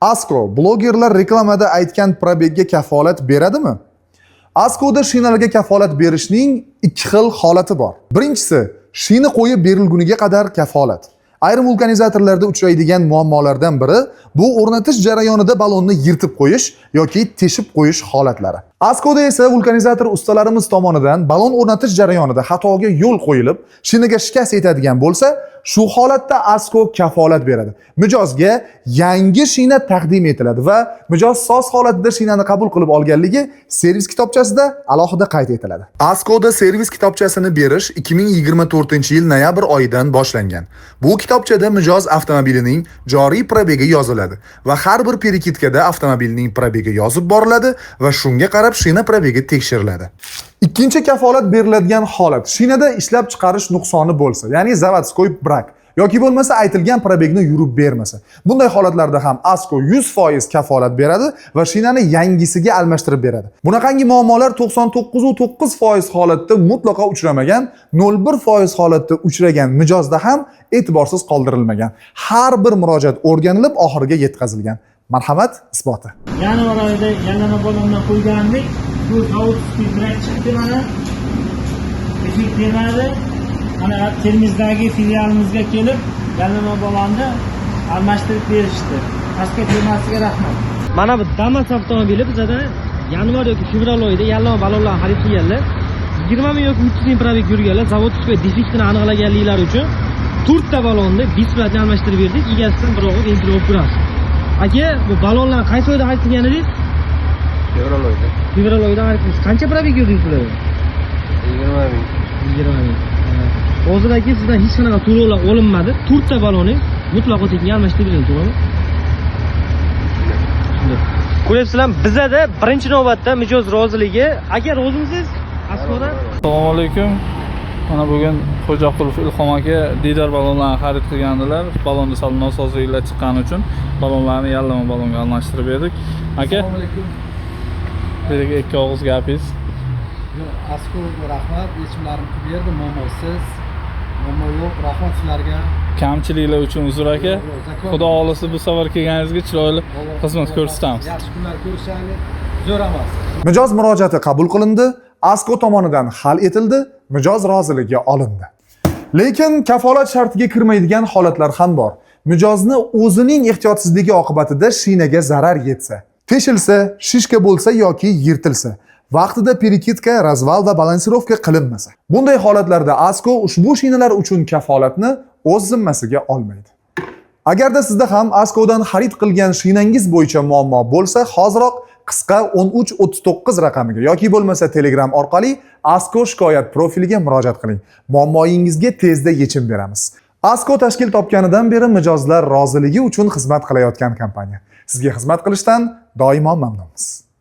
Asko blogerlar reklamada aytgan probegga kafolat beradimi? Askoda shinalarga kafolat berishning ikki xil holati bor. Birinchisi, shina qo'yib berilguniga qadar kafolat. Ayrim vulkanizatorlarda uchraydigan muammolardan biri bu o'rnatish jarayonida balonni yirtib qo'yish yoki teshib qo'yish holatlari. Askoda esa vulkanizator ustalarimiz tomonidan balon o'rnatish jarayonida xatoga yo'l qo'yilib, shinaga shikast yetadigan bo'lsa, shu holatda Asko kafolat beradi. Mijozga yangi shina taqdim etiladi va mijoz soz holatda shinani qabul qilib olganligi servis kitobchasida alohida qayd etiladi. Askoda servis kitobchasini berish 2024-yil noyabr oyidan boshlangan. Bu kitobchada mijoz avtomobilining joriy probegi yoziladi va har bir perikitkada avtomobilning probegi yozib boriladi va shunga qarab shina probegi tekshiriladi. Ikkinchi kafolat beriladigan holat shinada ishlab chiqarish nuqsoni bo'lsa, ya'ni zavodskoy brak yoki bo'lmasa aytilgan probegni yurib bermasa. Bunday holatlarda ham Asko 100% kafolat beradi va shinani yangisiga almashtirib beradi. Bunaqangi muammolar 99.9% holatda mutlaqo uchramagan, 0.1% holatda uchragan mijozda ham e'tiborsiz qoldirilmagan. Har bir murojaat o'rganilib oxiriga yetkazilgan. Marhamat isboti. Yanvar oyida yallama balondan qo'ygandik. Bu zavodskiy brak chiqdi mana. Effekt beradi. Mana Termizdagi filialimizga kelib, yallama balonni almashtirib berishdi. Asko firmasiga rahmat. Mana bu Damas avtomobili bizda yanvar yoki fevral oyida yallama balonlarni xarid qilganlar 20 ming yoki 30 ming probeg yurganlar zavodskiy defektini aniqlaganliklari uchun 4 ta balonni besplatni almashtirib berdik. Egasidan bir og'iz entirib olib turamiz. Aka, bu balonlarni qaysi oyda xarid qilgan edingiz? Fevral oyida. Fevral oyida xarid qildingiz. Qancha probeg yurdingiz sizlar? 20 ming. 20 ming. Hozirgi sizdan hech qanaqa to'lovlar olinmadi. 4 ta balonni mutlaqo tekinga almashtirib berildi, to'g'rimi? Shunday. Ko'ryapsizlar, bizda birinchi navbatda mijoz roziligi. Aka, rozimisiz? Askoda. Assalomu alaykum. Mana bugun Xo'jaqulov Ilhom aka didar balonlarni xarid qilgandilar. Balonni sal nosozliklar chiqqani uchun balonlarni yallama balonga almashtirib berdik. Aka, Assalomu alaykum. bir ikki og'iz gapingiz. Askoga rahmat, yechimlarimni qilib berdi, muammosiz. Muammo yo'q, rahmat sizlarga. Kamchiliklar uchun uzr aka. Xudo xolisa bu safar kelganingizga chiroyli xizmat ko'rsatamiz. Yaxshi kunlar ko'rishaylik. Zo'r emas. Mijoz murojaati qabul qilindi, Asko tomonidan hal etildi, mijoz roziligi olindi. Lekin kafolat shartiga kirmaydigan holatlar ham bor. Mijozni o'zining ehtiyotsizligi oqibatida shinaga zarar yetsa, teshilsa, shishka bo'lsa yoki yirtilsa, vaqtida perikitka, razval va balansirovka qilinmasa. Bunday holatlarda Asko ushbu shinalar uchun kafolatni o'z zimmasiga olmaydi. Agarda sizda ham Askodan xarid qilgan shinangiz bo'yicha muammo bo'lsa, hoziroq qisqa 1339 raqamiga yoki bo'lmasa Telegram orqali Asko shikoyat profiliga murojaat qiling. Muammoyingizga tezda yechim beramiz. Asko tashkil topganidan beri mijozlar roziligi uchun xizmat qilayotgan kompaniya. Sizga xizmat qilishdan doimo mamnunmiz.